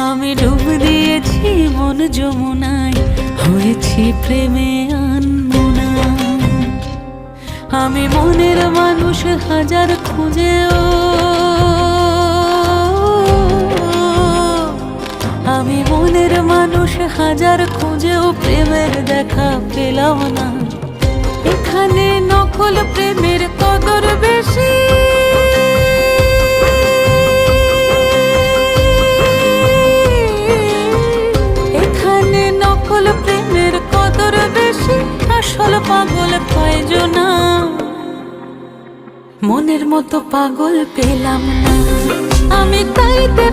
আমি ডুব দিয়েছি মন যমুনায়, হয়েছি প্রেমে আনমনা। আমি মনের মানুষ হাজার খুঁজেও, আমি মনের মানুষ হাজার খুঁজেও প্রেমের দেখা পেলাম না। এখানে নকল প্রেমের কদর বেশি, এখানে নকল প্রেমের কদর বেশি, আসল পাগল কয়জনা। মনের মতো পাগল পেলাম না, আমি তাইতে